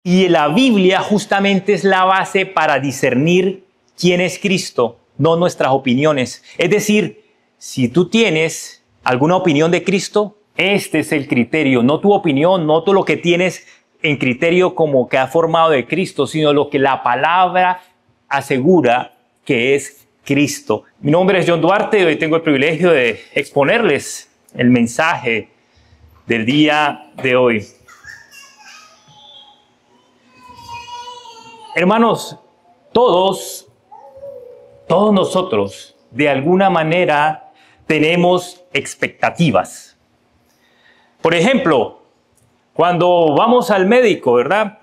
Y la Biblia justamente es la base para discernir quién es Cristo, no nuestras opiniones. Es decir, si tú tienes alguna opinión de Cristo, este es el criterio, no tu opinión, no tú lo que tienes en criterio como que ha formado de Cristo, sino lo que la palabra asegura que es Cristo. Mi nombre es John Duarte y hoy tengo el privilegio de exponerles el mensaje del día de hoy. Hermanos, todos nosotros, de alguna manera, tenemos expectativas. Por ejemplo, cuando vamos al médico, ¿verdad?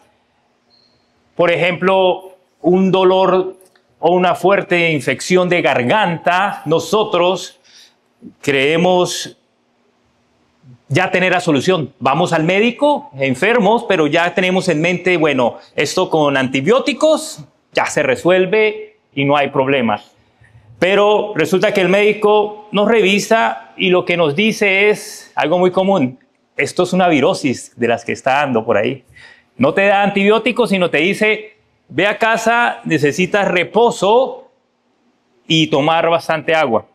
Por ejemplo, un dolor o una fuerte infección de garganta, nosotros creemos ya tener la solución. Vamos al médico, enfermos, pero ya tenemos en mente, bueno, esto con antibióticos ya se resuelve y no hay problema. Pero resulta que el médico nos revisa y lo que nos dice es algo muy común. Esto es una virosis de las que está dando por ahí. No te da antibióticos, sino te dice, ve a casa, necesitas reposo y tomar bastante agua.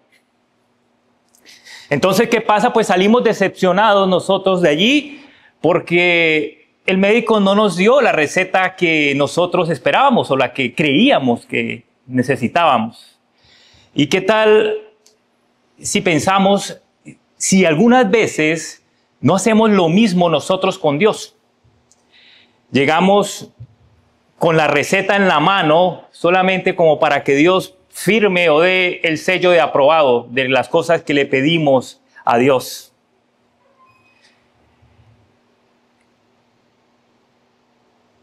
Entonces, ¿qué pasa? Pues salimos decepcionados nosotros de allí porque el médico no nos dio la receta que nosotros esperábamos o la que creíamos que necesitábamos. ¿Y qué tal si pensamos, si algunas veces no hacemos lo mismo nosotros con Dios? Llegamos con la receta en la mano solamente como para que Dios firme o dé el sello de aprobado de las cosas que le pedimos a Dios.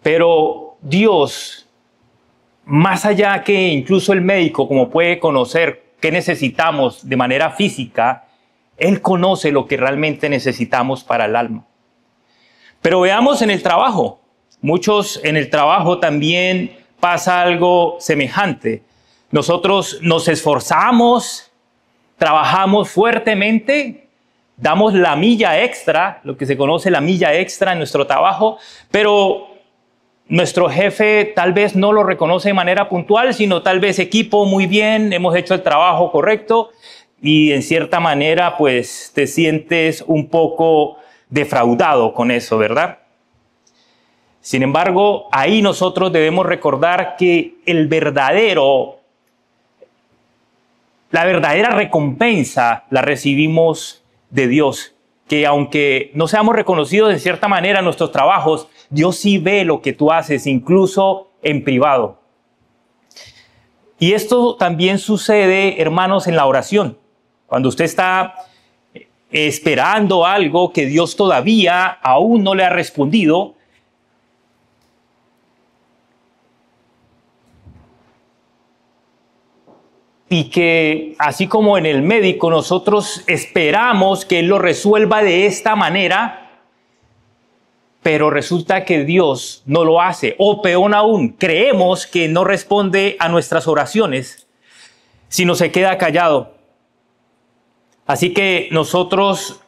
Pero Dios, más allá que incluso el médico, como puede conocer qué necesitamos de manera física, Él conoce lo que realmente necesitamos para el alma. Pero veamos en el trabajo. Muchos en el trabajo también pasa algo semejante. Nosotros nos esforzamos, trabajamos fuertemente, damos la milla extra, lo que se conoce la milla extra en nuestro trabajo, pero nuestro jefe tal vez no lo reconoce de manera puntual, sino tal vez equipo muy bien, hemos hecho el trabajo correcto y en cierta manera pues te sientes un poco defraudado con eso, ¿verdad? Sin embargo, ahí nosotros debemos recordar que la verdadera recompensa la recibimos de Dios, que aunque no seamos reconocidos de cierta manera en nuestros trabajos, Dios sí ve lo que tú haces, incluso en privado. Y esto también sucede, hermanos, en la oración. Cuando usted está esperando algo que Dios todavía aún no le ha respondido, y que así como en el médico nosotros esperamos que Él lo resuelva de esta manera, pero resulta que Dios no lo hace. O peor aún, creemos que no responde a nuestras oraciones, sino se queda callado. Así que nosotros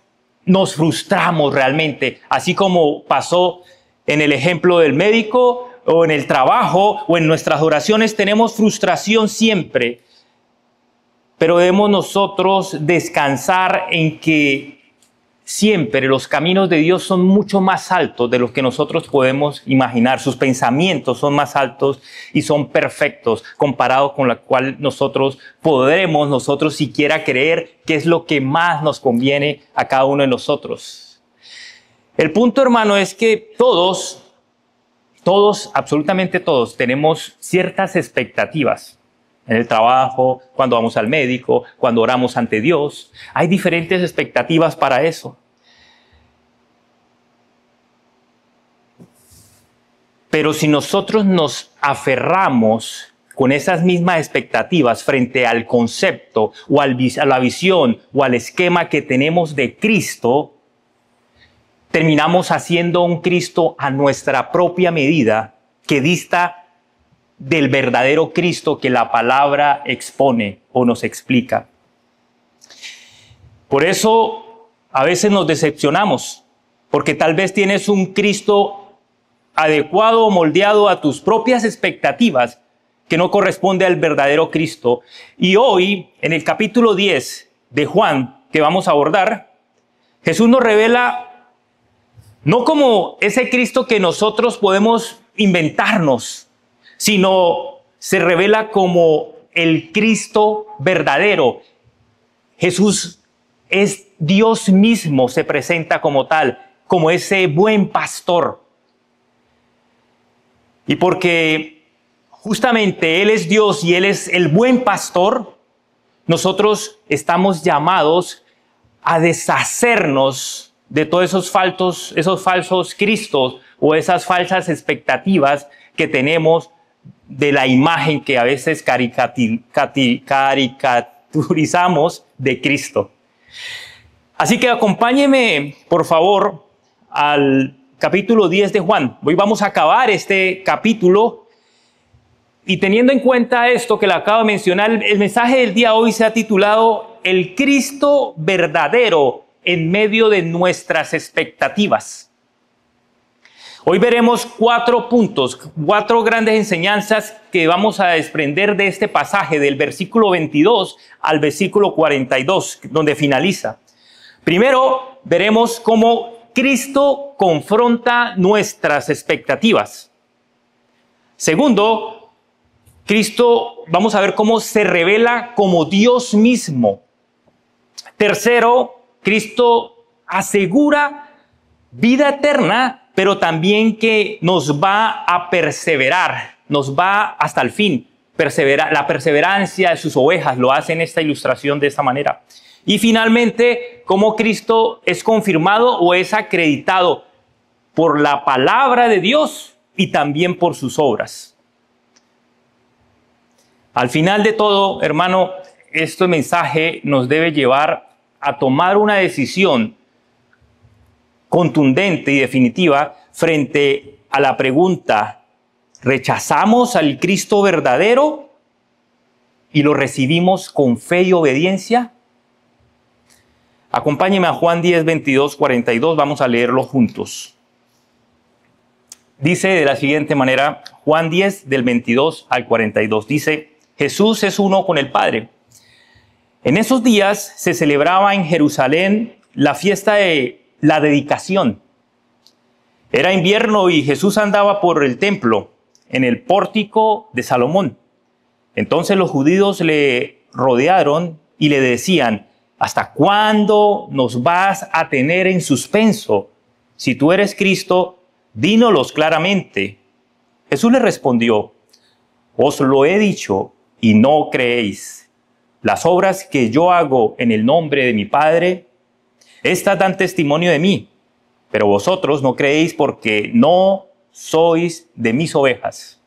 nos frustramos realmente, así como pasó en el ejemplo del médico o en el trabajo o en nuestras oraciones, tenemos frustración siempre. Pero debemos nosotros descansar en que siempre los caminos de Dios son mucho más altos de los que nosotros podemos imaginar. Sus pensamientos son más altos y son perfectos comparados con lo cual nosotros podremos siquiera creer que es lo que más nos conviene a cada uno de nosotros. El punto, hermano, es que todos, absolutamente todos, tenemos ciertas expectativas. En el trabajo, cuando vamos al médico, cuando oramos ante Dios. Hay diferentes expectativas para eso. Pero si nosotros nos aferramos con esas mismas expectativas frente al concepto o a la visión o al esquema que tenemos de Cristo, terminamos haciendo un Cristo a nuestra propia medida que dista del verdadero Cristo que la palabra expone o nos explica. Por eso a veces nos decepcionamos, porque tal vez tienes un Cristo adecuado o moldeado a tus propias expectativas, que no corresponde al verdadero Cristo. Y hoy, en el capítulo 10 de Juan, que vamos a abordar, Jesús nos revela no como ese Cristo que nosotros podemos inventarnos, sino se revela como el Cristo verdadero. Jesús es Dios mismo, se presenta como tal, como ese buen pastor. Y porque justamente Él es Dios y Él es el buen pastor, nosotros estamos llamados a deshacernos de todos esos falsos Cristos o esas falsas expectativas que tenemos de la imagen que a veces caricaturizamos de Cristo. Así que acompáñeme, por favor, al capítulo 10 de Juan. Hoy vamos a acabar este capítulo y teniendo en cuenta esto que le acabo de mencionar, el mensaje del día de hoy se ha titulado El Cristo verdadero en medio de nuestras expectativas. Hoy veremos 4 puntos, 4 grandes enseñanzas que vamos a desprender de este pasaje del versículo 22 al versículo 42, donde finaliza. Primero, veremos cómo Cristo confronta nuestras expectativas. Segundo, vamos a ver cómo se revela como Dios mismo. Tercero, Cristo asegura vida eterna, pero también que nos va a perseverar, nos va hasta el fin. La perseverancia de sus ovejas lo hace en esta ilustración de esta manera. Y finalmente, cómo Cristo es confirmado o es acreditado por la palabra de Dios y también por sus obras. Al final de todo, hermano, este mensaje nos debe llevar a tomar una decisión contundente y definitiva frente a la pregunta: ¿rechazamos al Cristo verdadero y lo recibimos con fe y obediencia? Acompáñeme a Juan 10, 22, 42, vamos a leerlo juntos. Dice de la siguiente manera, Juan 10, del 22 al 42, dice: Jesús es uno con el Padre. En esos días se celebraba en Jerusalén la fiesta de la dedicación. Era invierno y Jesús andaba por el templo, en el pórtico de Salomón. Entonces los judíos le rodearon y le decían: ¿hasta cuándo nos vas a tener en suspenso? Si tú eres Cristo, dínolos claramente. Jesús le respondió: os lo he dicho y no creéis. Las obras que yo hago en el nombre de mi Padre, estas dan testimonio de mí, pero vosotros no creéis porque no sois de mis ovejas.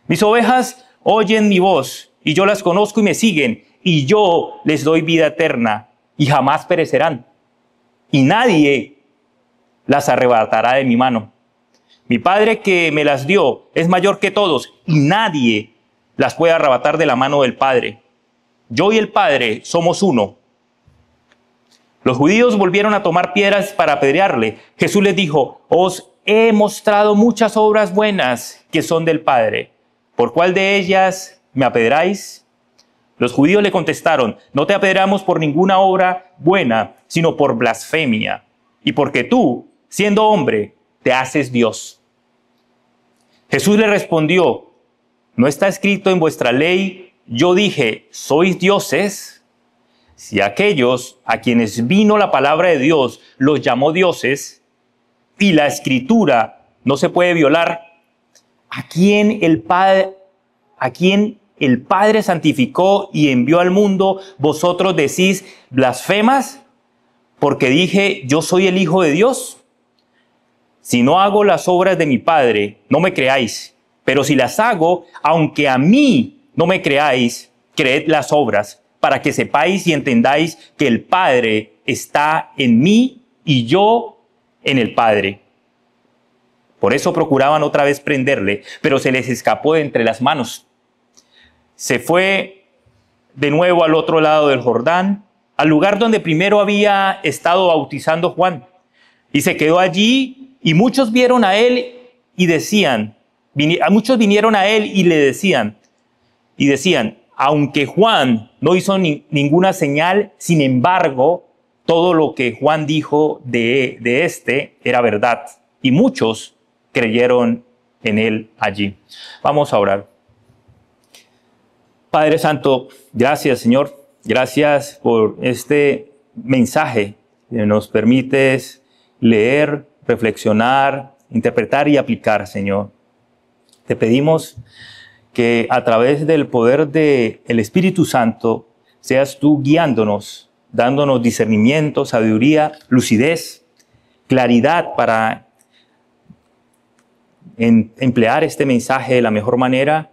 Mis ovejas oyen mi voz y yo las conozco y me siguen, y yo les doy vida eterna y jamás perecerán, y nadie las arrebatará de mi mano. Mi Padre que me las dio es mayor que todos, y nadie las puede arrebatar de la mano del Padre. Yo y el Padre somos uno. Los judíos volvieron a tomar piedras para apedrearle. Jesús les dijo: os he mostrado muchas obras buenas que son del Padre. ¿Por cuál de ellas me apedreáis? Los judíos le contestaron: no te apedreamos por ninguna obra buena, sino por blasfemia, y porque tú, siendo hombre, te haces Dios. Jesús le respondió: ¿no está escrito en vuestra ley, yo dije, sois dioses? Si aquellos a quienes vino la palabra de Dios los llamó dioses, y la escritura no se puede violar, ¿a quién el Padre santificó y envió al mundo, vosotros decís blasfemas? Porque dije, yo soy el Hijo de Dios. Si no hago las obras de mi Padre, no me creáis. Pero si las hago, aunque a mí no me creáis, creed las obras, para que sepáis y entendáis que el Padre está en mí y yo en el Padre. Por eso procuraban otra vez prenderle, pero se les escapó de entre las manos. Se fue de nuevo al otro lado del Jordán, al lugar donde primero había estado bautizando Juan, y se quedó allí, y muchos vieron a él y decían, muchos vinieron a él y le decían, aunque Juan no hizo ninguna señal, sin embargo, todo lo que Juan dijo de este era verdad. Y muchos creyeron en él allí. Vamos a orar. Padre Santo, gracias, Señor. Gracias por este mensaje que nos permites leer, reflexionar, interpretar y aplicar, Señor. Te pedimos que a través del poder del Espíritu Santo seas tú guiándonos, dándonos discernimiento, sabiduría, lucidez, claridad para emplear este mensaje de la mejor manera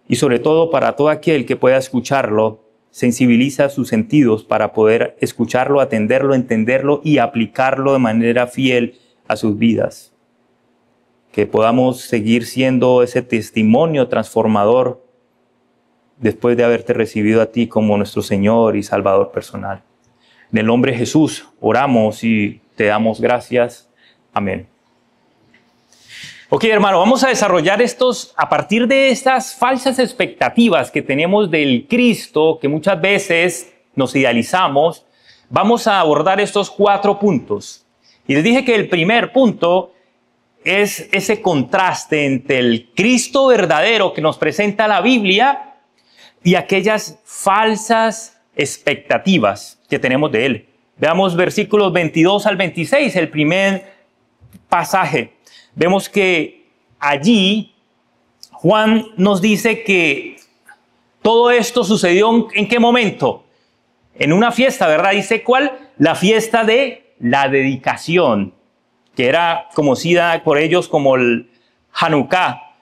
y sobre todo para todo aquel que pueda escucharlo, sensibiliza sus sentidos para poder escucharlo, atenderlo, entenderlo y aplicarlo de manera fiel a sus vidas. Que podamos seguir siendo ese testimonio transformador después de haberte recibido a ti como nuestro Señor y Salvador personal. En el nombre de Jesús oramos y te damos gracias. Amén. Ok, hermano, vamos a desarrollar a partir de estas falsas expectativas que tenemos del Cristo, que muchas veces nos idealizamos, vamos a abordar estos 4 puntos. Y les dije que el primer punto es ese contraste entre el Cristo verdadero que nos presenta la Biblia y aquellas falsas expectativas que tenemos de Él. Veamos versículos 22 al 26, el primer pasaje. Vemos que allí Juan nos dice que todo esto sucedió ¿en qué momento? En una fiesta, ¿verdad? Dice ¿cuál? La fiesta de la dedicación, que era conocida por ellos como el Hanukkah.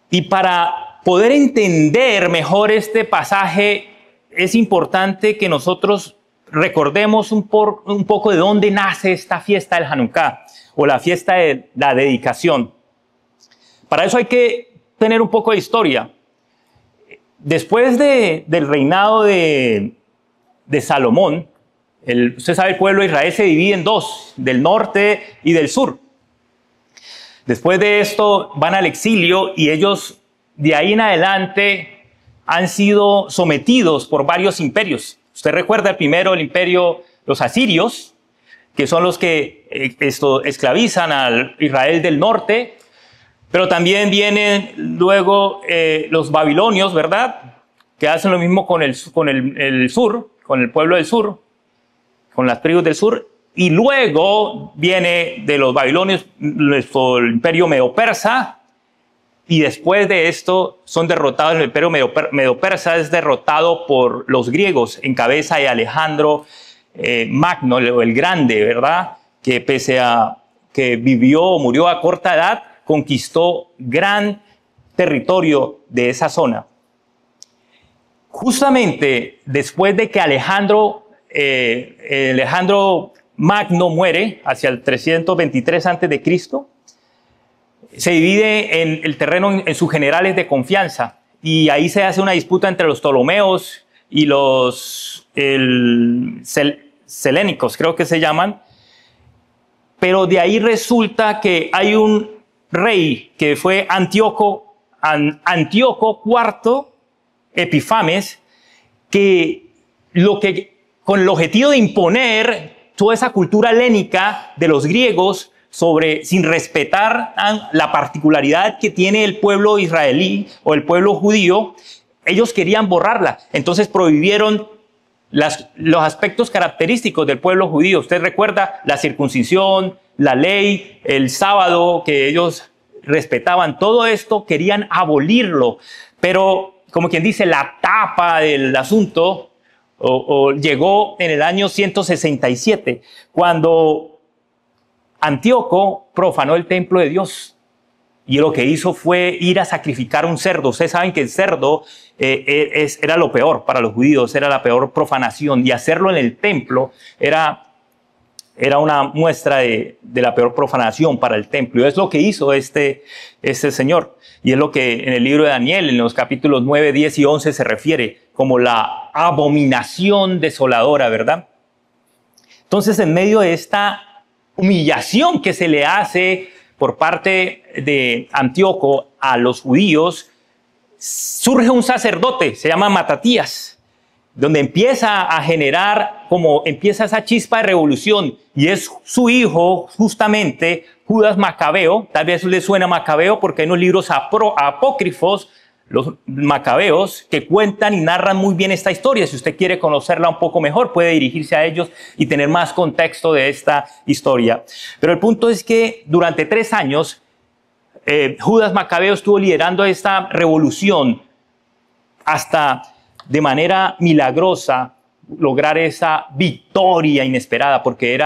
Y para poder entender mejor este pasaje, es importante que nosotros recordemos un poco de dónde nace esta fiesta del Hanukkah, o la fiesta de la dedicación. Para eso hay que tener un poco de historia. Después del reinado de Salomón, usted sabe, el pueblo de Israel se divide en 2, del norte y del sur. Después de esto van al exilio y ellos de ahí en adelante han sido sometidos por varios imperios. Usted recuerda el imperio, los asirios, que son los que esclavizan al Israel del norte, pero también vienen luego los babilonios, ¿verdad? Que hacen lo mismo con el sur, con el pueblo del sur, con las tribus del sur, y luego viene de los babilonios el imperio medo-persa, y después de esto son derrotados. El imperio medo-persa es derrotado por los griegos en cabeza de Alejandro Magno, el Grande, ¿verdad? Que pese a que murió a corta edad, conquistó gran territorio de esa zona. Justamente después de que Alejandro Magno muere, hacia el 323 a.C., se divide en el terreno en sus generales de confianza, y ahí se hace una disputa entre los Ptolomeos y los selénicos, creo que se llaman. Pero de ahí resulta que hay un rey que fue Antíoco IV Epifanes, con el objetivo de imponer toda esa cultura helénica de los griegos sin respetar la particularidad que tiene el pueblo israelí o el pueblo judío, ellos querían borrarla. Entonces prohibieron los aspectos característicos del pueblo judío. Usted recuerda la circuncisión, la ley, el sábado que ellos respetaban. Todo esto querían abolirlo, pero como quien dice, la tapa del asunto llegó en el año 167, cuando Antíoco profanó el templo de Dios. Y lo que hizo fue ir a sacrificar un cerdo. Ustedes saben que el cerdo era lo peor para los judíos, era la peor profanación. Y hacerlo en el templo era una muestra de la peor profanación para el templo. Y es lo que hizo este señor. Y es lo que en el libro de Daniel, en los capítulos 9, 10 y 11, se refiere como la abominación desoladora, ¿verdad? Entonces, en medio de esta humillación que se le hace por parte de Antíoco a los judíos, surge un sacerdote, se llama Matatías, donde empieza a generar, como empieza esa chispa de revolución, y es su hijo, justamente, Judas Macabeo. Tal vez le suena Macabeo porque hay unos libros apócrifos, los Macabeos, que cuentan y narran muy bien esta historia. Si usted quiere conocerla un poco mejor, puede dirigirse a ellos y tener más contexto de esta historia. Pero el punto es que durante 3 años, Judas Macabeo estuvo liderando esta revolución hasta de manera milagrosa lograr esa victoria inesperada, porque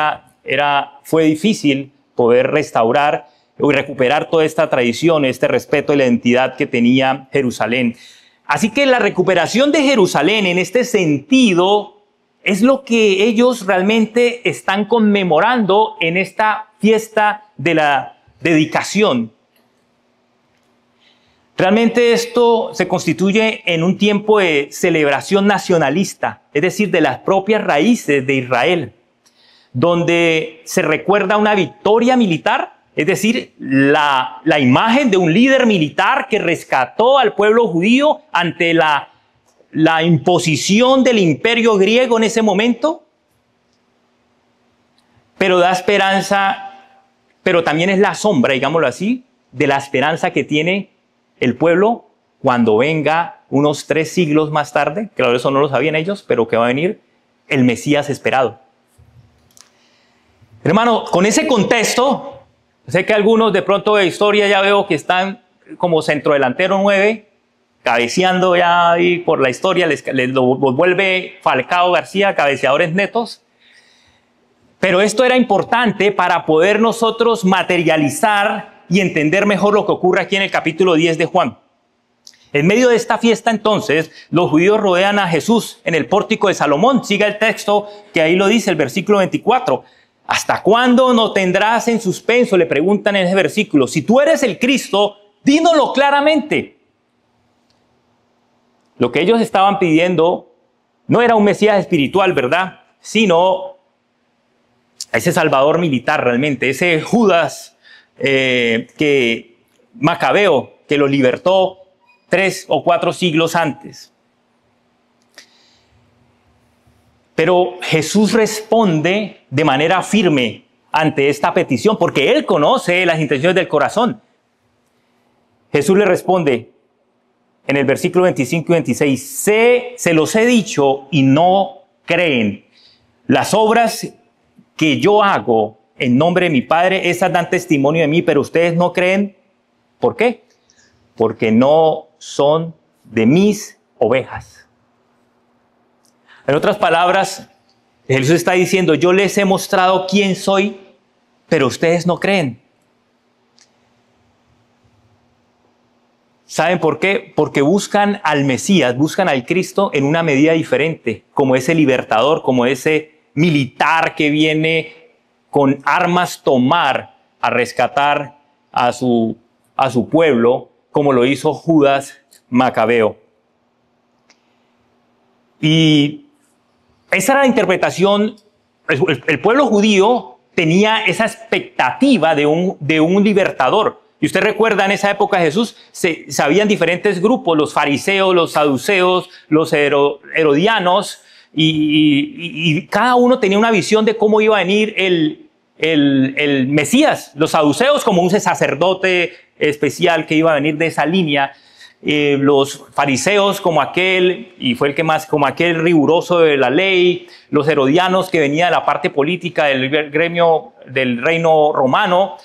fue difícil poder restaurar y recuperar toda esta tradición, este respeto y la identidad que tenía Jerusalén. Así que la recuperación de Jerusalén en este sentido es lo que ellos realmente están conmemorando en esta fiesta de la dedicación. Realmente esto se constituye en un tiempo de celebración nacionalista, es decir, de las propias raíces de Israel, donde se recuerda una victoria militar, es decir, la imagen de un líder militar que rescató al pueblo judío ante la imposición del imperio griego en ese momento, pero da esperanza, pero también es la sombra, digámoslo así, de la esperanza que tiene el pueblo cuando venga unos 3 siglos más tarde, claro, eso no lo sabían ellos, pero que va a venir el Mesías esperado. Hermano, con ese contexto, sé que algunos de pronto de historia ya veo que están como centrodelantero 9, cabeceando ya ahí por la historia, les vuelve Falcao García, cabeceadores netos. Pero esto era importante para poder nosotros materializar y entender mejor lo que ocurre aquí en el capítulo 10 de Juan. En medio de esta fiesta, entonces, los judíos rodean a Jesús en el pórtico de Salomón. Siga el texto que ahí lo dice, el versículo 24. ¿Hasta cuándo nos tendrás en suspenso? Le preguntan en ese versículo. Si tú eres el Cristo, dínoslo claramente. Lo que ellos estaban pidiendo no era un Mesías espiritual, ¿verdad? Sino ese Salvador militar realmente, ese Judas Macabeo que lo libertó 3 o 4 siglos antes. Pero Jesús responde de manera firme ante esta petición, porque Él conoce las intenciones del corazón. Jesús le responde en el versículo 25 y 26, se los he dicho y no creen. Las obras que yo hago en nombre de mi Padre, esas dan testimonio de mí, pero ustedes no creen. ¿Por qué? Porque no son de mis ovejas. En otras palabras, Jesús está diciendo, yo les he mostrado quién soy, pero ustedes no creen. ¿Saben por qué? Porque buscan al Mesías, buscan al Cristo en una medida diferente, como ese libertador, como ese militar que viene con armas tomar a rescatar a su pueblo, como lo hizo Judas Macabeo. Y esa era la interpretación. El pueblo judío tenía esa expectativa de un libertador. Y usted recuerda, en esa época de Jesús, habían diferentes grupos, los fariseos, los saduceos, los herodianos, y cada uno tenía una visión de cómo iba a venir el Mesías. Los saduceos como un sacerdote especial que iba a venir de esa línea. Los fariseos como aquel, y fue el que más, como aquel riguroso de la ley. Los herodianos que venía de la parte política del gremio del reino romano.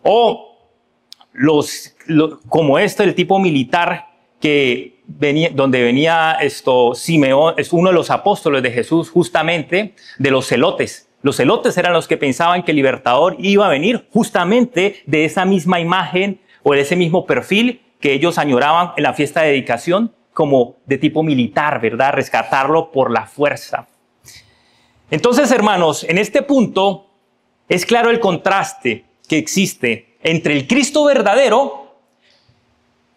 O como el tipo militar que venía, donde venía Simeón, es uno de los apóstoles de Jesús, justamente de los celotes. Los celotes eran los que pensaban que el libertador iba a venir justamente de esa misma imagen o de ese mismo perfil que ellos añoraban en la fiesta de dedicación, como de tipo militar, ¿verdad? Rescatarlo por la fuerza. Entonces, hermanos, en este punto es claro el contraste que existe entre el Cristo verdadero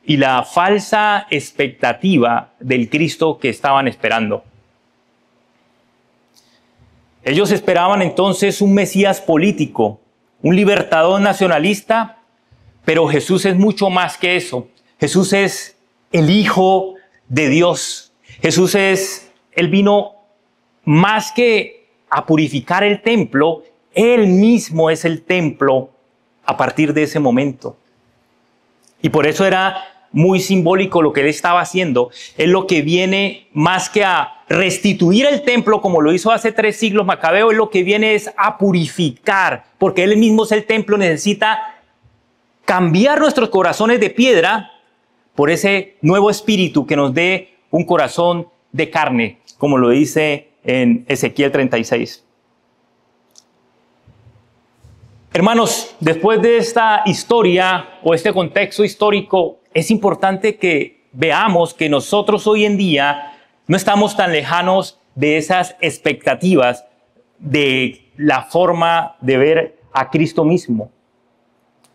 y la falsa expectativa del Cristo que estaban esperando. Ellos esperaban entonces un Mesías político, un libertador nacionalista, Pero Jesús es mucho más que eso. Jesús es el Hijo de Dios. Él vino más que a purificar el templo, Él mismo es el templo a partir de ese momento. Y por eso era muy simbólico lo que Él estaba haciendo. Es lo que viene más que a restituir el templo, como lo hizo hace 3 siglos Macabeo, es lo que viene es a purificar, porque Él mismo es el templo, necesita cambiar nuestros corazones de piedra por ese nuevo espíritu que nos dé un corazón de carne, como lo dice en Ezequiel 36. Hermanos, después de esta historia o este contexto histórico, es importante que veamos que nosotros hoy en día no estamos tan lejanos de esas expectativas de la forma de ver a Cristo mismo.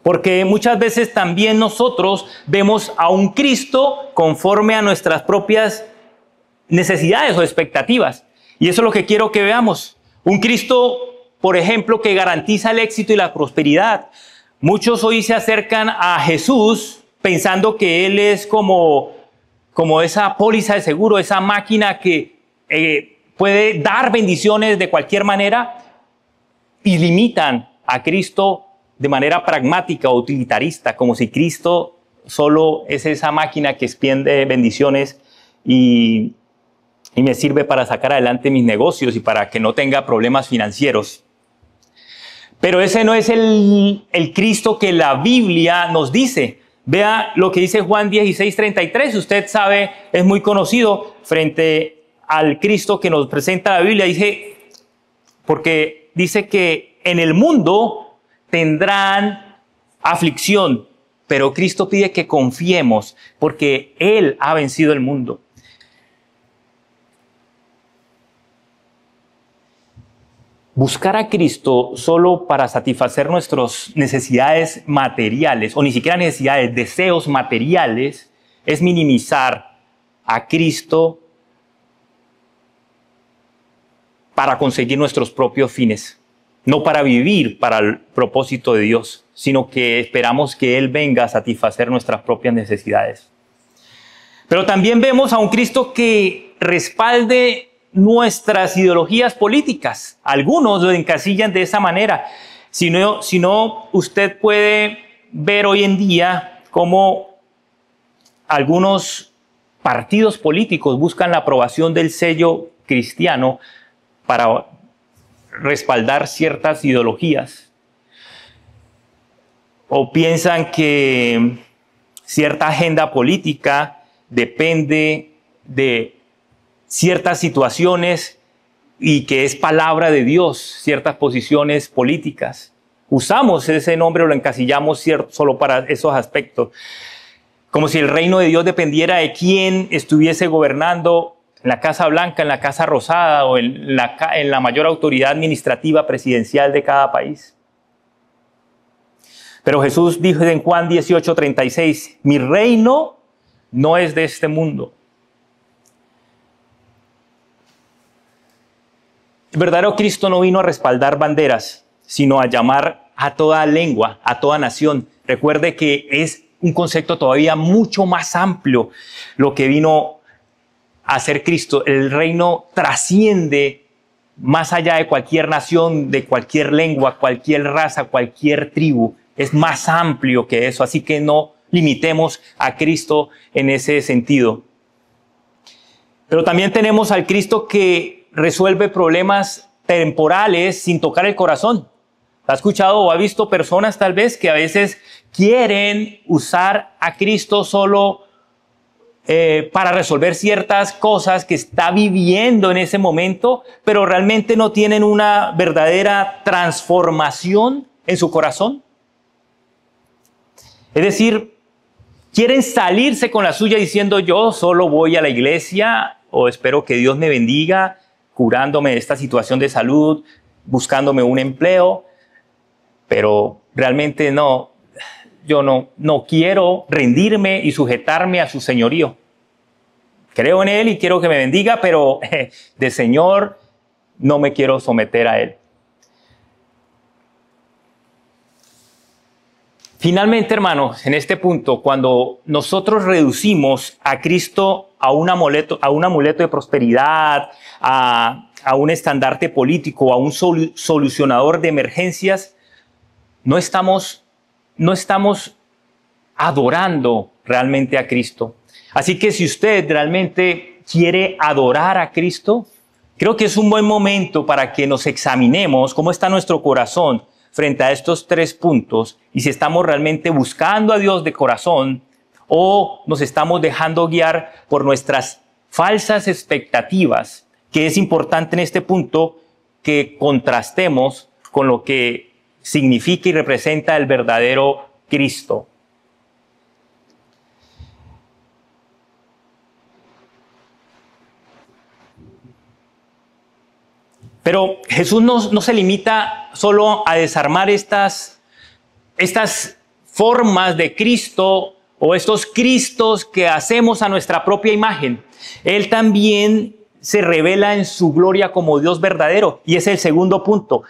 Porque muchas veces también nosotros vemos a un Cristo conforme a nuestras propias necesidades o expectativas. Y eso es lo que quiero que veamos. Un Cristo, por ejemplo, que garantiza el éxito y la prosperidad. Muchos hoy se acercan a Jesús pensando que Él es como esa póliza de seguro, esa máquina que puede dar bendiciones de cualquier manera, y limitan a Cristo de manera pragmática o utilitarista, como si Cristo solo es esa máquina que extiende bendiciones y me sirve para sacar adelante mis negocios y para que no tenga problemas financieros. Pero ese no es el Cristo que la Biblia nos dice. Vea lo que dice Juan 16:33. Usted sabe, es muy conocido frente al Cristo que nos presenta la Biblia. Porque dice que en el mundo tendrán aflicción, pero Cristo pide que confiemos porque Él ha vencido el mundo. Buscar a Cristo solo para satisfacer nuestras necesidades materiales, o ni siquiera necesidades, deseos materiales, es minimizar a Cristo para conseguir nuestros propios fines. No para vivir para el propósito de Dios, sino que esperamos que Él venga a satisfacer nuestras propias necesidades. Pero también vemos a un Cristo que respalde nuestras ideologías políticas. Algunos lo encasillan de esa manera. Si no, usted puede ver hoy en día cómo algunos partidos políticos buscan la aprobación del sello cristiano para respaldar ciertas ideologías. O piensan que cierta agenda política depende de ciertas situaciones y que es palabra de Dios, ciertas posiciones políticas. Usamos ese nombre o lo encasillamos solo para esos aspectos. Como si el reino de Dios dependiera de quién estuviese gobernando en la Casa Blanca, en la Casa Rosada o en la mayor autoridad administrativa presidencial de cada país. Pero Jesús dijo en Juan 18:36, mi reino no es de este mundo. El verdadero Cristo no vino a respaldar banderas, sino a llamar a toda lengua, a toda nación. Recuerde que es un concepto todavía mucho más amplio lo que vino a hacer Cristo. El reino trasciende más allá de cualquier nación, de cualquier lengua, cualquier raza, cualquier tribu. Es más amplio que eso, así que no limitemos a Cristo en ese sentido. Pero también tenemos al Cristo que resuelve problemas temporales sin tocar el corazón. ¿Ha escuchado o ha visto personas tal vez que a veces quieren usar a Cristo solo para resolver ciertas cosas que está viviendo en ese momento, pero realmente no tienen una verdadera transformación en su corazón? Es decir, quieren salirse con la suya diciendo yo solo voy a la iglesia o espero que Dios me bendiga curándome de esta situación de salud, buscándome un empleo, pero realmente yo no quiero rendirme y sujetarme a su señorío. Creo en Él y quiero que me bendiga, pero de Señor no me quiero someter a Él. Finalmente, hermanos, en este punto, cuando nosotros reducimos a Cristo a un amuleto de prosperidad, a un estandarte político, a un solucionador de emergencias, no estamos adorando realmente a Cristo. Así que si usted realmente quiere adorar a Cristo, creo que es un buen momento para que nos examinemos cómo está nuestro corazón frente a estos 3 puntos y si estamos realmente buscando a Dios de corazón o nos estamos dejando guiar por nuestras falsas expectativas, que es importante en este punto que contrastemos con lo que significa y representa el verdadero Cristo. Pero Jesús no se limita solo a desarmar estas formas de Cristo o estos Cristos que hacemos a nuestra propia imagen. Él también se revela en su gloria como Dios verdadero. Y es el segundo punto.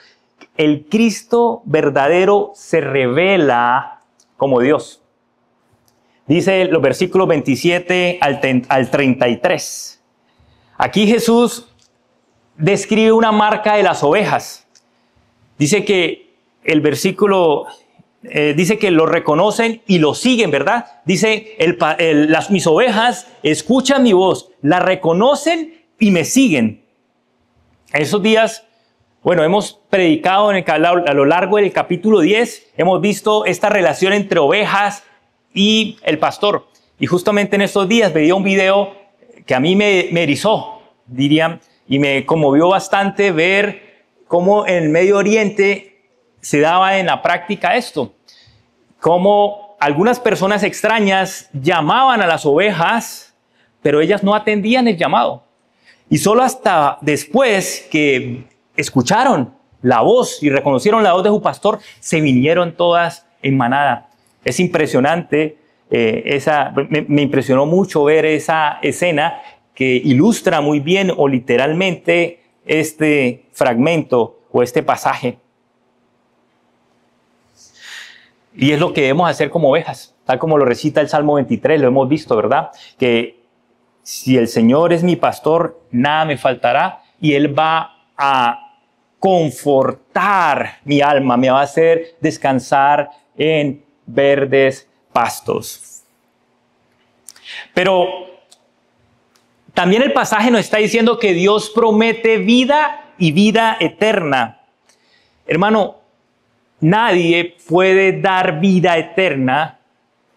El Cristo verdadero se revela como Dios. Dice los versículos 27 al 33. Aquí Jesús describe una marca de las ovejas. Dice que el versículo dice que lo reconocen y lo siguen, ¿verdad? Dice, mis ovejas escuchan mi voz, la reconocen y me siguen. En esos días, bueno, hemos predicado a lo largo del capítulo 10, hemos visto esta relación entre ovejas y el pastor. Y justamente en estos días veía un video que a mí me erizó, dirían, y me conmovió bastante ver cómo en el Medio Oriente se daba en la práctica esto. Cómo algunas personas extrañas llamaban a las ovejas, pero ellas no atendían el llamado. Y solo hasta después que escucharon la voz y reconocieron la voz de su pastor, se vinieron todas en manada. Es impresionante, me impresionó mucho ver esa escena que ilustra muy bien o literalmente este fragmento o este pasaje. Y es lo que debemos hacer como ovejas, tal como lo recita el Salmo 23, lo hemos visto, ¿verdad? Que si el Señor es mi pastor, nada me faltará y Él va a confortar mi alma, me va a hacer descansar en verdes pastos. Pero también el pasaje nos está diciendo que Dios promete vida y vida eterna. Hermano, nadie puede dar vida eterna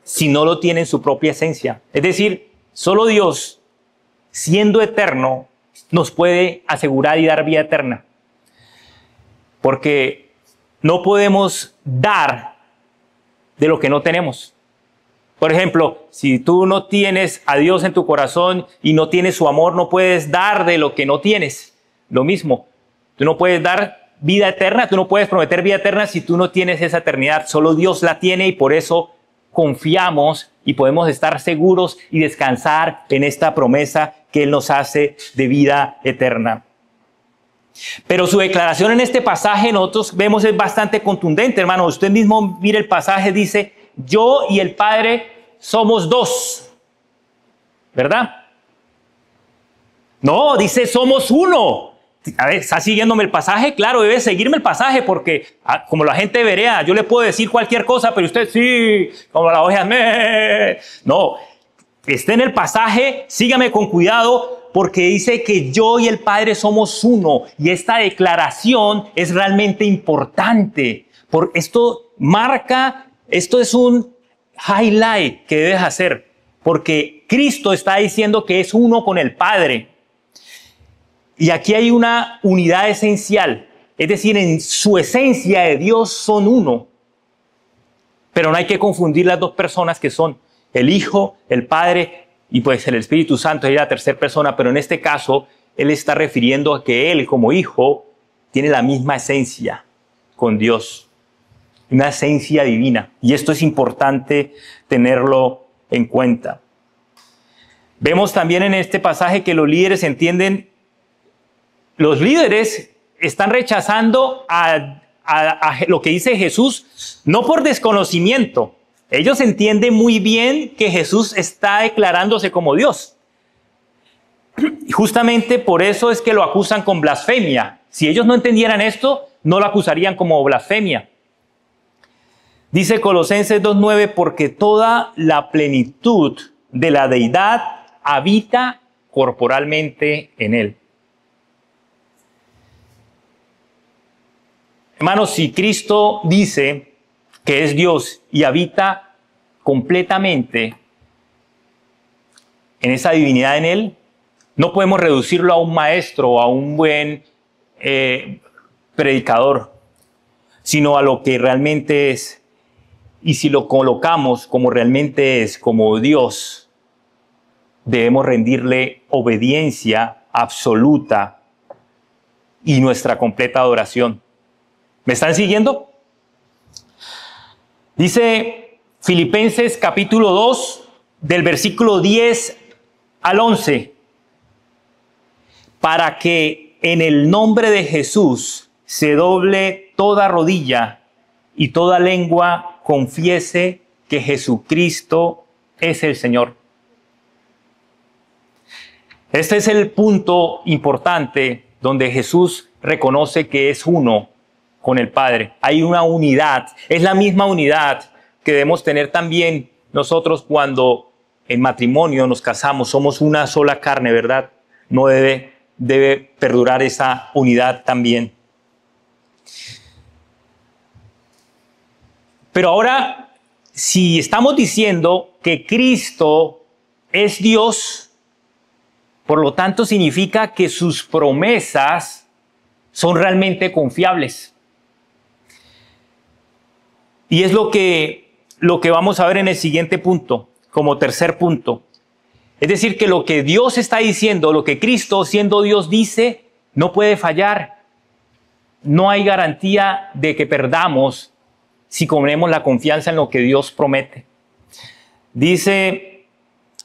si no lo tiene en su propia esencia. Es decir, solo Dios, siendo eterno, nos puede asegurar y dar vida eterna. Porque no podemos dar de lo que no tenemos. Por ejemplo, si tú no tienes a Dios en tu corazón y no tienes su amor, no puedes dar de lo que no tienes. Lo mismo, tú no puedes dar vida eterna, tú no puedes prometer vida eterna si tú no tienes esa eternidad. Solo Dios la tiene y por eso confiamos y podemos estar seguros y descansar en esta promesa que Él nos hace de vida eterna. Pero su declaración en este pasaje nosotros vemos es bastante contundente, hermano. Usted mismo mire el pasaje, dice, yo y el Padre somos dos, ¿verdad? No, dice somos uno. A ver, ¿está siguiéndome el pasaje? Claro, debe seguirme el pasaje porque como la gente verea, yo le puedo decir cualquier cosa, pero usted sí, como la oveja, no, esté en el pasaje, sígame con cuidado porque dice que yo y el Padre somos uno y esta declaración es realmente importante. Esto es un highlight que debes hacer porque Cristo está diciendo que es uno con el Padre. Y aquí hay una unidad esencial, es decir, en su esencia de Dios son uno. Pero no hay que confundir las dos personas que son el Hijo, el Padre y pues el Espíritu Santo es la tercera persona, pero en este caso Él está refiriendo a que Él como Hijo tiene la misma esencia con Dios, una esencia divina. Y esto es importante tenerlo en cuenta. Vemos también en este pasaje que los líderes están rechazando a a lo que dice Jesús, no por desconocimiento. Ellos entienden muy bien que Jesús está declarándose como Dios. Y justamente por eso es que lo acusan con blasfemia. Si ellos no entendieran esto, no lo acusarían como blasfemia. Dice Colosenses 2:9, porque toda la plenitud de la deidad habita corporalmente en él. Hermanos, si Cristo dice que es Dios y habita completamente en esa divinidad en él, no podemos reducirlo a un maestro o a un buen predicador, sino a lo que realmente es. Y si lo colocamos como realmente es, como Dios, debemos rendirle obediencia absoluta y nuestra completa adoración. ¿Me están siguiendo? Dice Filipenses capítulo 2, del versículo 10 al 11, para que en el nombre de Jesús se doble toda rodilla y toda lengua confiese que Jesucristo es el Señor. Este es el punto importante donde Jesús reconoce que es uno con el Padre. Hay una unidad. Es la misma unidad que debemos tener también nosotros cuando en matrimonio nos casamos. Somos una sola carne, ¿verdad? No debe perdurar esa unidad también. Pero ahora, si estamos diciendo que Cristo es Dios, por lo tanto significa que sus promesas son realmente confiables. Y es lo que vamos a ver en el siguiente punto, como tercer punto. Es decir, que lo que Dios está diciendo, lo que Cristo siendo Dios dice, no puede fallar. No hay garantía de que perdamos si ponemos la confianza en lo que Dios promete. Dice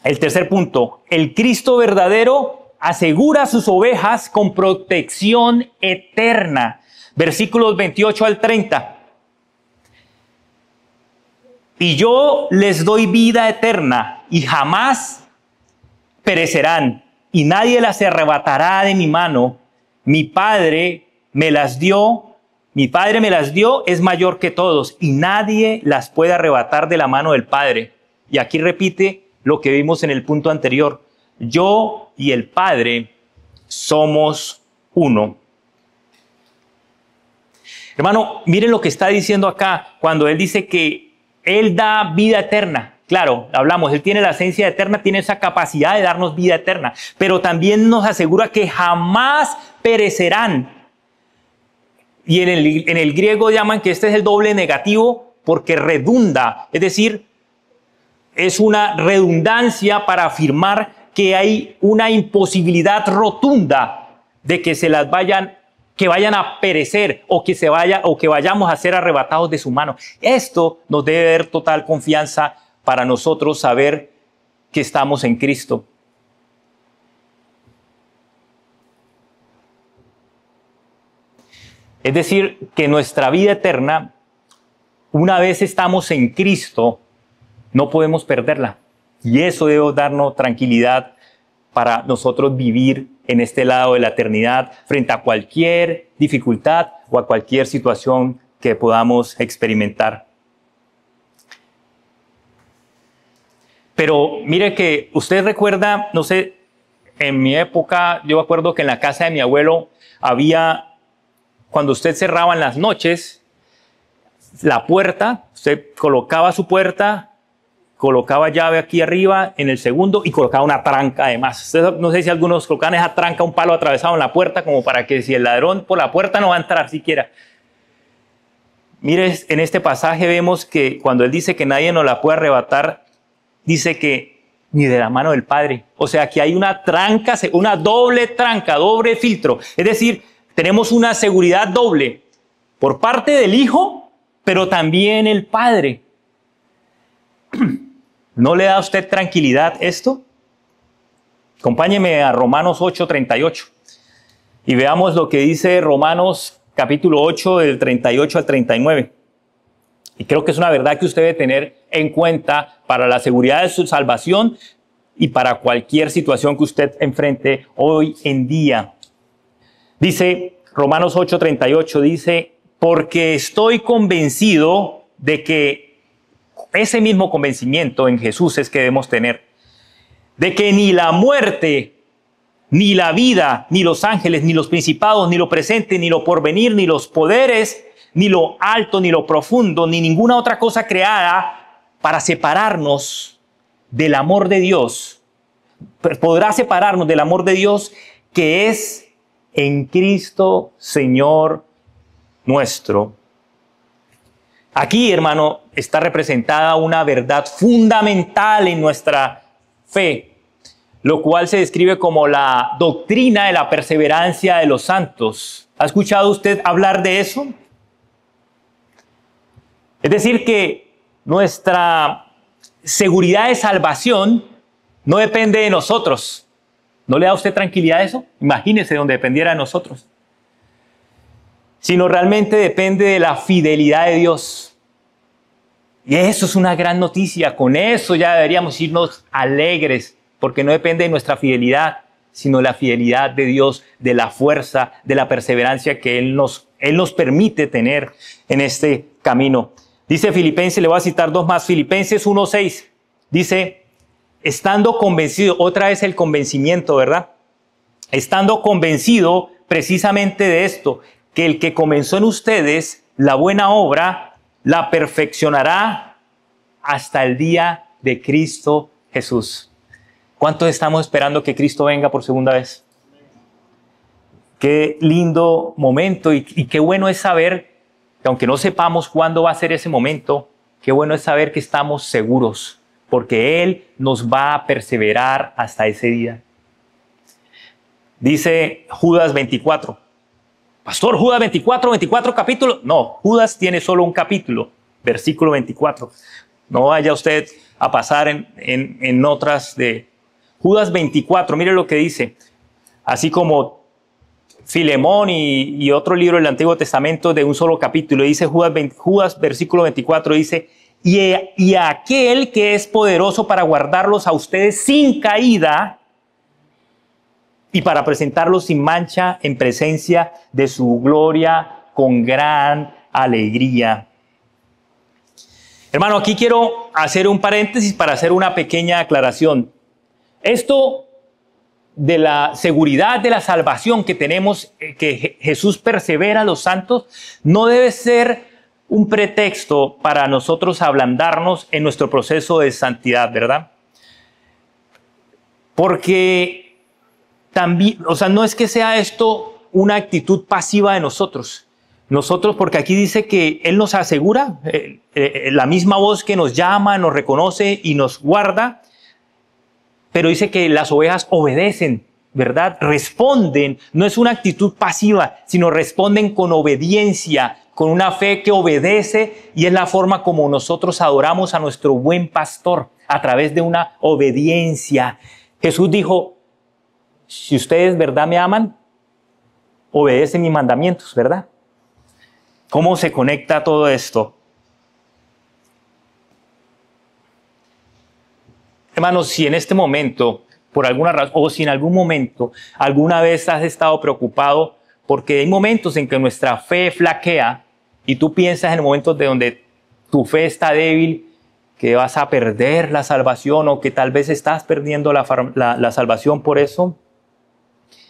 el tercer punto, el Cristo verdadero asegura a sus ovejas con protección eterna. Versículos 28 al 30. Y yo les doy vida eterna y jamás perecerán y nadie las arrebatará de mi mano. Mi Padre me las dio, es mayor que todos y nadie las puede arrebatar de la mano del Padre. Y aquí repite lo que vimos en el punto anterior. Yo y el Padre somos uno. Hermano, miren lo que está diciendo acá cuando él dice que Él da vida eterna. Claro, hablamos, Él tiene la esencia eterna, tiene esa capacidad de darnos vida eterna, pero también nos asegura que jamás perecerán. Y en el griego llaman que este es el doble negativo porque redunda, es decir, es una redundancia para afirmar que hay una imposibilidad rotunda de que se las vayan a perecer o que vayamos a ser arrebatados de su mano. Esto nos debe dar total confianza para nosotros saber que estamos en Cristo. Es decir, que nuestra vida eterna, una vez estamos en Cristo, no podemos perderla. Y eso debe darnos tranquilidad para nosotros vivir en este lado de la eternidad frente a cualquier dificultad o a cualquier situación que podamos experimentar. Pero mire que usted recuerda, no sé, en mi época, yo acuerdo que en la casa de mi abuelo había, cuando usted cerraba en las noches, la puerta, usted colocaba su puerta, colocaba llave aquí arriba en el segundo y colocaba una tranca además. Usted, no sé si algunos colocaban esa tranca, un palo atravesado en la puerta como para que si el ladrón por la puerta no va a entrar siquiera. Mire, en este pasaje vemos que cuando él dice que nadie nos la puede arrebatar, dice que ni de la mano del Padre. O sea que hay una tranca, una doble tranca, doble filtro. Es decir, tenemos una seguridad doble por parte del Hijo, pero también el Padre. ¿No le da a usted tranquilidad esto? Acompáñeme a Romanos 8:38 y veamos lo que dice Romanos capítulo 8, del 38 al 39. Y creo que es una verdad que usted debe tener en cuenta para la seguridad de su salvación y para cualquier situación que usted enfrente hoy en día. Dice Romanos 8, 38, dice, porque estoy convencido de que ese mismo convencimiento en Jesús es que debemos tener, de que ni la muerte, ni la vida, ni los ángeles, ni los principados, ni lo presente, ni lo porvenir, ni los poderes, ni lo alto, ni lo profundo, ni ninguna otra cosa creada para separarnos del amor de Dios. Podrá separarnos del amor de Dios que es en Cristo Señor nuestro. Aquí, hermano, está representada una verdad fundamental en nuestra fe, lo cual se describe como la doctrina de la perseverancia de los santos. ¿Ha escuchado usted hablar de eso? Es decir, que nuestra seguridad de salvación no depende de nosotros. ¿No le da a usted tranquilidad eso? Imagínese donde dependiera de nosotros. Sino realmente depende de la fidelidad de Dios. Y eso es una gran noticia. Con eso ya deberíamos irnos alegres, porque no depende de nuestra fidelidad, sino la fidelidad de Dios, de la fuerza, de la perseverancia que Él nos permite tener en este camino. Dice Filipenses, le voy a citar dos más, Filipenses 1:6, dice, estando convencido, otra vez el convencimiento, ¿verdad? Estando convencido precisamente de esto, que el que comenzó en ustedes la buena obra, la perfeccionará hasta el día de Cristo Jesús. ¿Cuántos estamos esperando que Cristo venga por segunda vez? Qué lindo momento y qué bueno es saber que aunque no sepamos cuándo va a ser ese momento, qué bueno es saber que estamos seguros, porque Él nos va a perseverar hasta ese día. Dice Judas 24. Pastor, Judas 24 capítulos. No, Judas tiene solo un capítulo, versículo 24. No vaya usted a pasar en otras de Judas 24. Mire lo que dice. Así como Filemón y otro libro del Antiguo Testamento de un solo capítulo. Dice Judas versículo 24, dice, y aquel que es poderoso para guardarlos a ustedes sin caída y para presentarlos sin mancha en presencia de su gloria con gran alegría. Hermano, aquí quiero hacer un paréntesis para hacer una pequeña aclaración. Esto de la seguridad de la salvación que tenemos, que Jesús persevera a los santos, no debe ser un pretexto para nosotros ablandarnos en nuestro proceso de santidad, ¿verdad? Porque también, no es que sea esto una actitud pasiva de nosotros. Nosotros, porque aquí dice que Él nos asegura, la misma voz que nos llama, nos reconoce y nos guarda, pero dice que las ovejas obedecen, ¿verdad? Responden, no es una actitud pasiva, sino responden con obediencia, con una fe que obedece, y es la forma como nosotros adoramos a nuestro buen pastor, a través de una obediencia. Jesús dijo, si ustedes, ¿verdad?, me aman, obedecen mis mandamientos, ¿verdad? ¿Cómo se conecta todo esto? Hermanos, si en este momento, por alguna razón, o si en algún momento, alguna vez has estado preocupado, porque hay momentos en que nuestra fe flaquea y tú piensas en momentos de donde tu fe está débil, que vas a perder la salvación o que tal vez estás perdiendo la salvación por eso,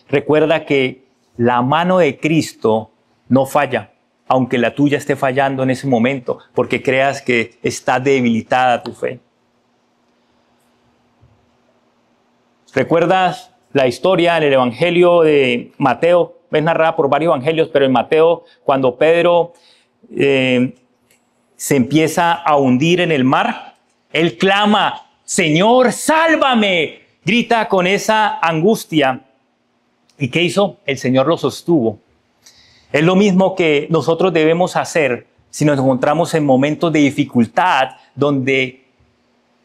recuerda que la mano de Cristo no falla, aunque la tuya esté fallando en ese momento, porque creas que está debilitada tu fe. ¿Recuerdas la historia en el Evangelio de Mateo? Es narrada por varios evangelios, pero en Mateo, cuando Pedro se empieza a hundir en el mar, él clama, Señor, sálvame, grita con esa angustia. ¿Y qué hizo? El Señor lo sostuvo. Es lo mismo que nosotros debemos hacer si nos encontramos en momentos de dificultad, donde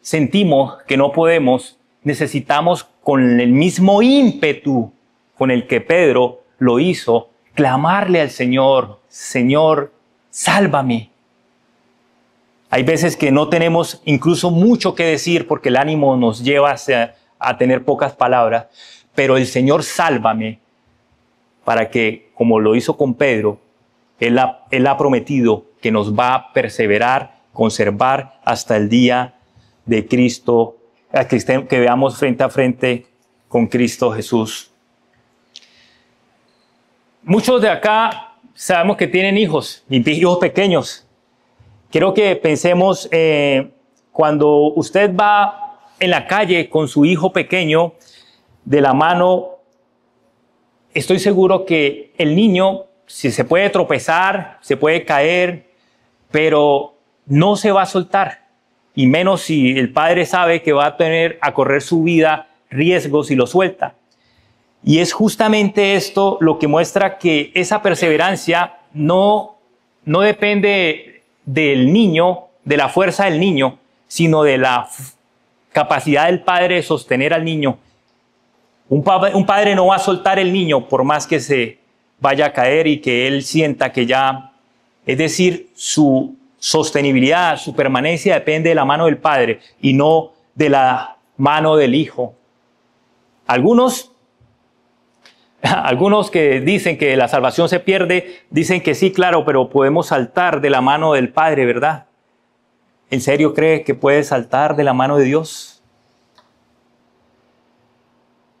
sentimos que no podemos. Necesitamos, con el mismo ímpetu con el que Pedro lo hizo, clamarle al Señor, Señor, sálvame. Hay veces que no tenemos incluso mucho que decir porque el ánimo nos lleva a tener pocas palabras, pero el Señor sálvame para que, como lo hizo con Pedro, Él ha prometido que nos va a perseverar, conservar hasta el día de Cristo, que veamos frente a frente con Cristo Jesús. Muchos de acá sabemos que tienen hijos, hijos pequeños. Quiero que pensemos cuando usted va en la calle con su hijo pequeño de la mano, estoy seguro que el niño, si se puede tropezar, se puede caer, pero no se va a soltar. Y menos si el padre sabe que va a correr su vida riesgos si lo suelta. Y es justamente esto lo que muestra que esa perseverancia no depende del niño, de la fuerza del niño, sino de la capacidad del padre de sostener al niño. Un padre no va a soltar el niño por más que se vaya a caer y que él sienta que ya, es decir, su sostenibilidad, su permanencia depende de la mano del padre y no de la mano del hijo. Algunos que dicen que la salvación se pierde, dicen que sí, claro, pero podemos saltar de la mano del Padre, ¿verdad? ¿En serio cree que puede saltar de la mano de Dios?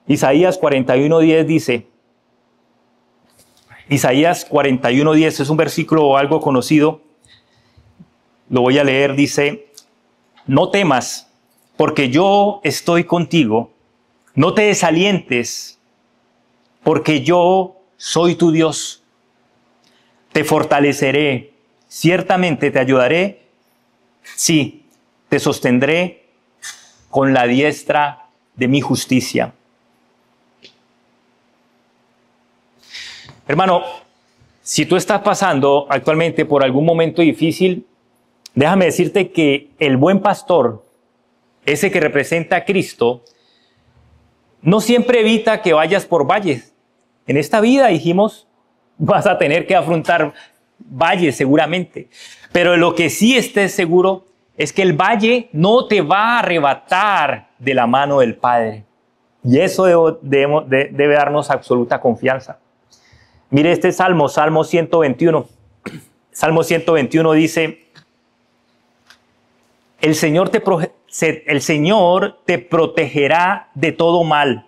Isaías 41:10 dice, Isaías 41:10 es un versículo algo conocido, lo voy a leer, dice, no temas, porque yo estoy contigo, no te desalientes, porque yo soy tu Dios. Te fortaleceré, ciertamente te ayudaré, sí, te sostendré con la diestra de mi justicia. Hermano, si tú estás pasando actualmente por algún momento difícil, déjame decirte que el buen pastor, ese que representa a Cristo, no siempre evita que vayas por valles. En esta vida, dijimos, vas a tener que afrontar valles seguramente. Pero lo que sí estés seguro es que el valle no te va a arrebatar de la mano del Padre. Y eso debe darnos absoluta confianza. Mire este Salmo 121. Salmo 121 dice, el Señor te protegerá de todo mal.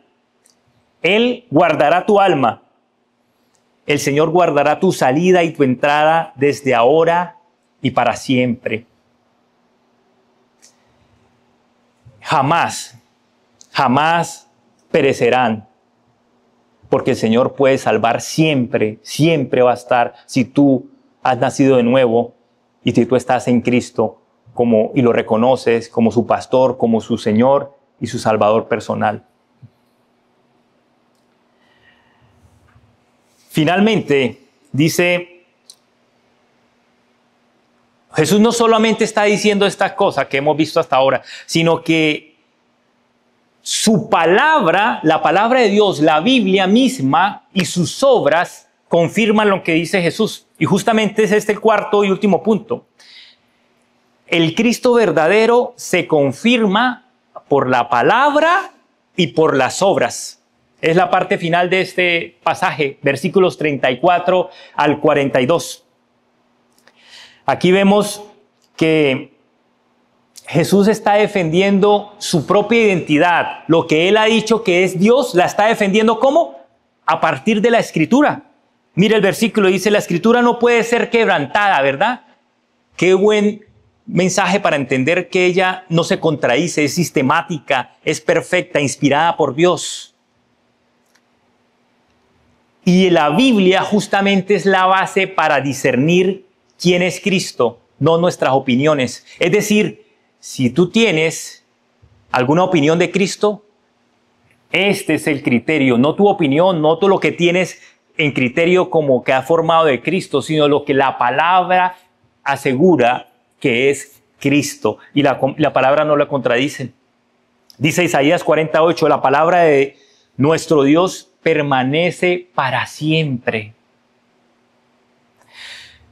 Él guardará tu alma. El Señor guardará tu salida y tu entrada desde ahora y para siempre. Jamás, jamás perecerán. Porque el Señor puede salvar siempre, siempre va a estar si tú has nacido de nuevo y si tú estás en Cristo y lo reconoces como su pastor, como su Señor y su Salvador personal. Finalmente, dice, Jesús no solamente está diciendo estas cosas que hemos visto hasta ahora, sino que su palabra, la palabra de Dios, la Biblia misma y sus obras confirman lo que dice Jesús. Y justamente es este el cuarto y último punto. El Cristo verdadero se confirma por la palabra y por las obras. Es la parte final de este pasaje, versículos 34 al 42. Aquí vemos que Jesús está defendiendo su propia identidad. Lo que Él ha dicho que es Dios, la está defendiendo ¿cómo? A partir de la Escritura. Mira el versículo, dice, la Escritura no puede ser quebrantada, ¿verdad? Qué buen mensaje para entender que ella no se contradice, es sistemática, es perfecta, inspirada por Dios. Y la Biblia justamente es la base para discernir quién es Cristo, no nuestras opiniones. Es decir, si tú tienes alguna opinión de Cristo, este es el criterio, no tu opinión, no todo lo que tienes en criterio como que ha formado de Cristo, sino lo que la palabra asegura que es Cristo. Y la palabra no la contradice. Dice Isaías 48, la palabra de nuestro Dios permanece para siempre.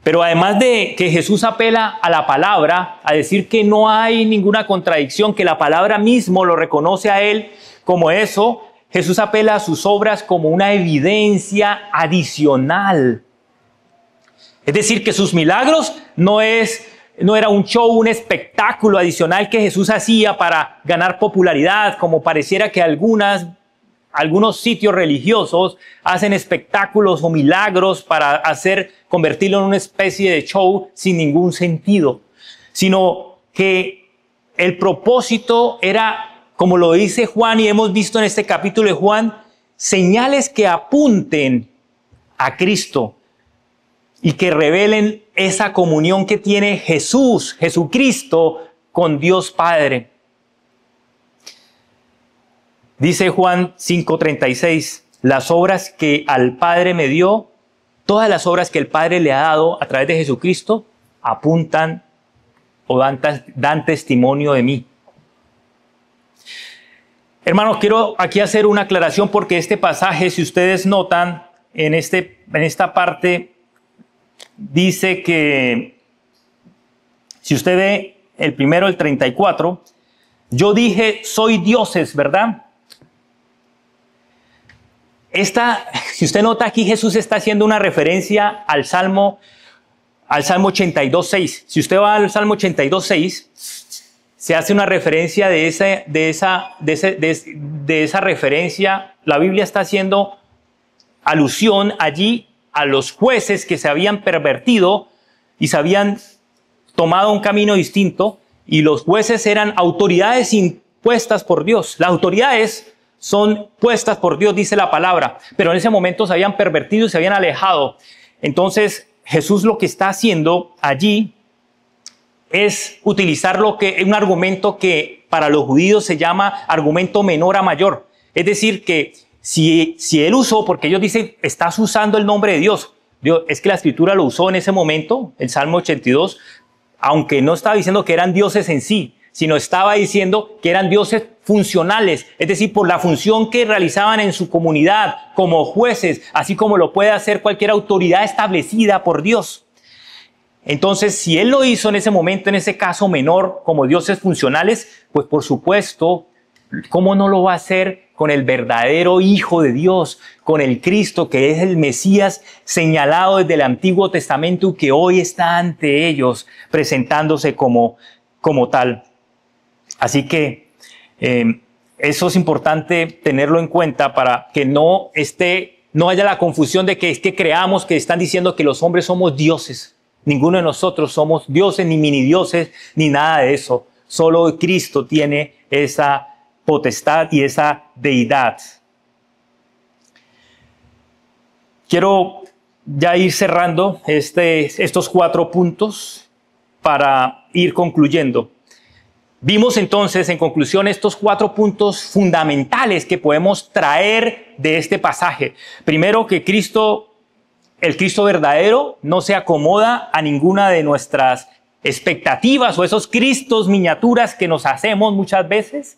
Pero además de que Jesús apela a la palabra, a decir que no hay ninguna contradicción, que la palabra mismo lo reconoce a él como eso, Jesús apela a sus obras como una evidencia adicional. Es decir, que sus milagros no era un show, un espectáculo adicional que Jesús hacía para ganar popularidad, como pareciera que algunos sitios religiosos hacen espectáculos o milagros para convertirlo en una especie de show sin ningún sentido, sino que el propósito era, como lo dice Juan y hemos visto en este capítulo de Juan, señales que apunten a Cristo y que revelen esa comunión que tiene Jesucristo, con Dios Padre. Dice Juan 5:36, las obras que al Padre me dio, todas las obras que el Padre le ha dado a través de Jesucristo, apuntan o dan testimonio de mí. Hermanos, quiero aquí hacer una aclaración porque este pasaje, si ustedes notan, en esta parte, dice que, si usted ve el primero, el 34, yo dije, soy dioses, ¿verdad? Si usted nota aquí, Jesús está haciendo una referencia al Salmo 82:6. Si usted va al Salmo 82:6, se hace una referencia de esa referencia. La Biblia está haciendo alusión allí a los jueces que se habían pervertido y se habían tomado un camino distinto, y los jueces eran autoridades impuestas por Dios. Las autoridades son puestas por Dios, dice la palabra, pero en ese momento se habían pervertido y se habían alejado. Entonces Jesús lo que está haciendo allí es utilizar un argumento que para los judíos se llama argumento menor a mayor. Es decir, que si él usó, porque ellos dicen, estás usando el nombre de Dios. Es que la Escritura lo usó en ese momento, el Salmo 82, aunque no estaba diciendo que eran dioses en sí, sino estaba diciendo que eran dioses funcionales, es decir, por la función que realizaban en su comunidad como jueces, así como lo puede hacer cualquier autoridad establecida por Dios. Entonces, si él lo hizo en ese momento, en ese caso menor, como dioses funcionales, pues por supuesto, ¿cómo no lo va a hacer con el verdadero Hijo de Dios, con el Cristo, que es el Mesías señalado desde el Antiguo Testamento y que hoy está ante ellos, presentándose como tal? Así que eso es importante tenerlo en cuenta para que no haya la confusión de que es que creamos que están diciendo que los hombres somos dioses. Ninguno de nosotros somos dioses, ni mini dioses, ni nada de eso. Solo Cristo tiene esa potestad y esa deidad. Quiero ya ir cerrando estos 4 puntos para ir concluyendo. Vimos entonces, en conclusión, estos 4 puntos fundamentales que podemos traer de este pasaje. Primero, que el Cristo verdadero no se acomoda a ninguna de nuestras expectativas o esos Cristos miniaturas que nos hacemos muchas veces.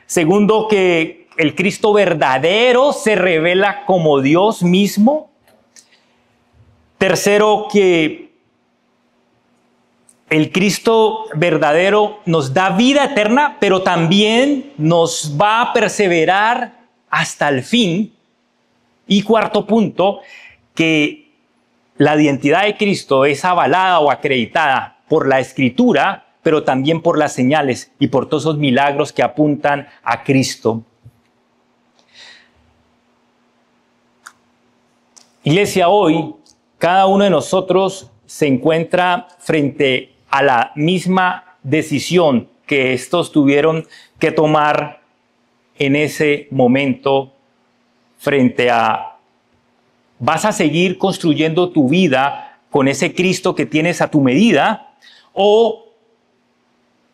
Segundo, que el Cristo verdadero se revela como Dios mismo. Tercero, que el Cristo verdadero nos da vida eterna, pero también nos va a perseverar hasta el fin. Y cuarto punto, que la identidad de Cristo es avalada o acreditada por la Escritura, pero también por las señales y por todos esos milagros que apuntan a Cristo. Iglesia, hoy cada uno de nosotros se encuentra frente a la misma decisión que estos tuvieron que tomar en ese momento frente a: ¿vas a seguir construyendo tu vida con ese Cristo que tienes a tu medida, o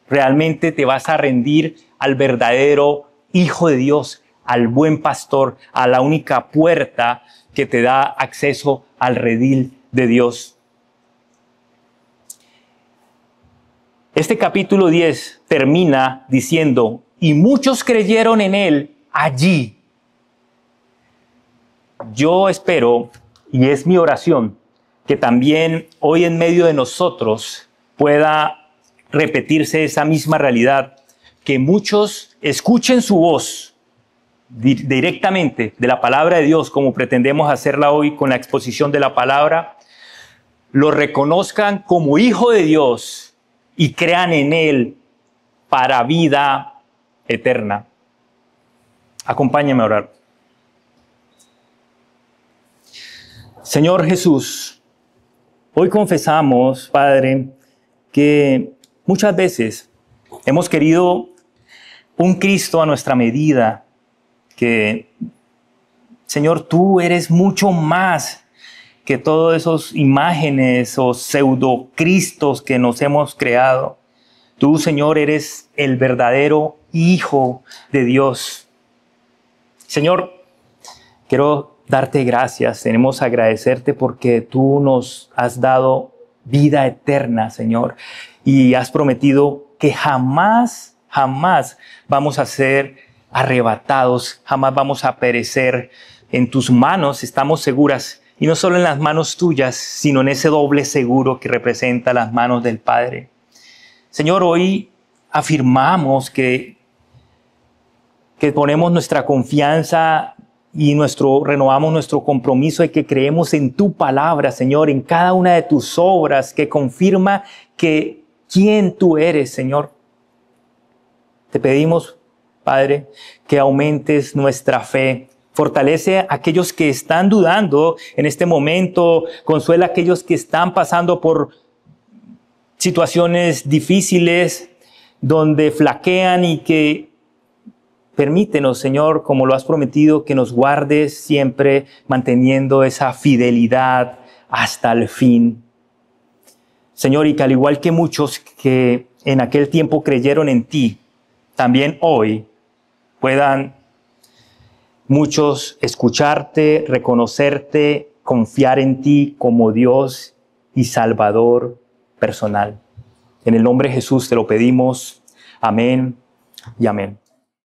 realmente te vas a rendir al verdadero Hijo de Dios, al buen pastor, a la única puerta que te da acceso al redil de Dios? Este capítulo 10 termina diciendo: y muchos creyeron en él allí. Yo espero, y es mi oración, que también hoy en medio de nosotros pueda repetirse esa misma realidad, que muchos escuchen su voz directamente de la palabra de Dios, como pretendemos hacerla hoy con la exposición de la palabra, lo reconozcan como hijo de Dios y crean en Él para vida eterna. Acompáñenme a orar. Señor Jesús, hoy confesamos, Padre, que muchas veces hemos querido un Cristo a nuestra medida, que, Señor, tú eres mucho más que todas esas imágenes o pseudo-cristos que nos hemos creado. Tú, Señor, eres el verdadero Hijo de Dios. Señor, quiero darte gracias, tenemos que agradecerte porque tú nos has dado vida eterna, Señor, y has prometido que jamás vamos a ser arrebatados, jamás vamos a perecer. En tus manos estamos seguras, y no solo en las manos tuyas, sino en ese doble seguro que representa las manos del Padre. Señor, hoy afirmamos que ponemos nuestra confianza y renovamos nuestro compromiso de que creemos en tu palabra, Señor, en cada una de tus obras, que confirma que quién tú eres, Señor. Te pedimos, Padre, que aumentes nuestra fe. Fortalece a aquellos que están dudando en este momento. Consuela a aquellos que están pasando por situaciones difíciles, donde flaquean, y que permítenos, Señor, como lo has prometido, que nos guardes siempre manteniendo esa fidelidad hasta el fin. Señor, y que al igual que muchos que en aquel tiempo creyeron en ti, también hoy puedan muchos escucharte, reconocerte, confiar en ti como Dios y Salvador personal. En el nombre de Jesús te lo pedimos. Amén y amén.